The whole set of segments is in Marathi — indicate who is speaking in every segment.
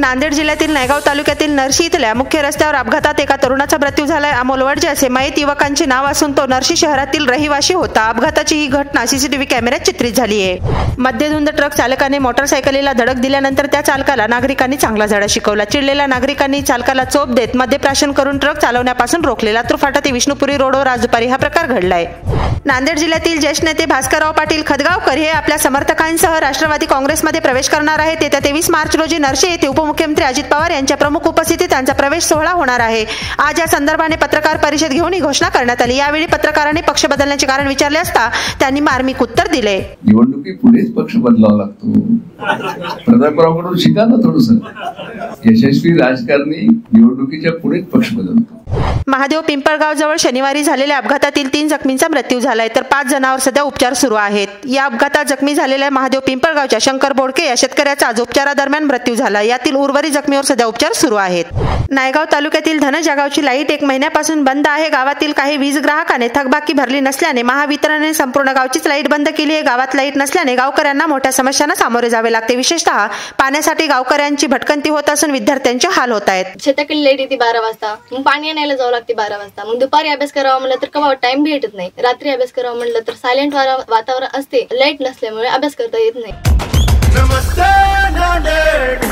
Speaker 1: नांदेड जिल्ह्यातील नायगाव तालुक्यातील नरशी इथल्या मुख्य रस्त्यावर अपघातात एका तरुणाचा मृत्यू झालाय। अमोल वडजे असे मयत युवकांचे नाव असून तो नरशी शहरातील रहिवासी होता। अपघाताची ही घटना सीसीटीव्ही कॅमेऱ्यात चित्रित झाली आहे। मध्यधुंद ट्रक चालकाने मोटरसायकलीला धडक दिल्यानंतर त्या चालकाला नागरिकांनी चांगला धडा शिकवला। चिडलेल्या नागरिकांनी चालकाला चोप देत मद्यप्राशन करून ट्रक चालवण्यापासून रोखले। लातूर फाटा ते विष्णुपुरी रोडवर आज दुपारी हा प्रकार घडलाय। नांदेड जिल्ह्यातील ज्येष्ठ नेते भास्करराव पाटील खदगावकर हे आपल्या समर्थकांसह राष्ट्रवादी काँग्रेसमध्ये प्रवेश करणार आहेत। येत्या 23 मार्च रोजी नरशी येथे उपमुख्यमंत्री अजित पवार यांच्या प्रमुख उपस्थितीत त्यांचा प्रवेश सोहळा होणार आहे। आज या संदर्भाने पत्रकार परिषद घेऊन ही घोषणा करण्यात आली। यावेळी पत्रकारांनी पक्ष बदलण्याचे कारण विचारले असता त्यांनी मार्मिक उत्तर दिले।
Speaker 2: निवडणुकीपुढेच पक्ष बदलावा लागतो। प्रतापरावकडून शिका ना थोडंसं। यशस्वी राजकारणी निवडणुकीच्या पुढेच पक्ष बदलतो।
Speaker 1: महादेव पिंपळगाव जवळ शनिवारी झालेल्या अपघातातील 3 जखमींचा मृत्यू झालाय तर 5 जणांवर सध्या उपचार सुरू आहेत। या अपघातात जखमी झालेल्या महादेव पिंपळगावच्या शंकर बोडके या शेतकऱ्याचा आज उपचारादरम्यान मृत्यू झाला। यातील उर्वरित जखमीवर सध्या उपचार सुरू आहेत। नायगाव तालुक्यातील धनजा गावची लाईट 1 महिन्यापासून बंद आहे। गावातील काही वीज ग्राहकाने थकबाकी भरली नसल्याने महावितरणने संपूर्ण गावचीच लाईट बंद केली आहे। गावात लाईट नसल्याने गावकऱ्यांना मोठ्या समस्यांना सामोरे जावे लागते। विशेषतः पाण्यासाठी गावकऱ्यांची भटकंती होत असून विद्यार्थ्यांचे हाल होत आहेत।
Speaker 3: शेताकडे लाईट येते 12 वाजता, मग पाणी आणायला जावं लागते 12 वाजता। मग दुपारी अभ्यास करावा म्हणलं तर केव्हा टाइम भेटत नाही। रात्री अभ्यास करावा म्हणलं तर सायलेंट वातावरण असते, लाईट नसल्यामुळे अभ्यास करता येत नाही।
Speaker 4: नमस्ते नांदेड,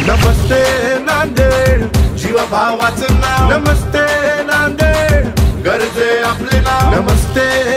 Speaker 4: नमस्ते नांदेड, जीवा भावाचं नाव नमस्ते नांदेड, गरजे आपले नाव नमस्ते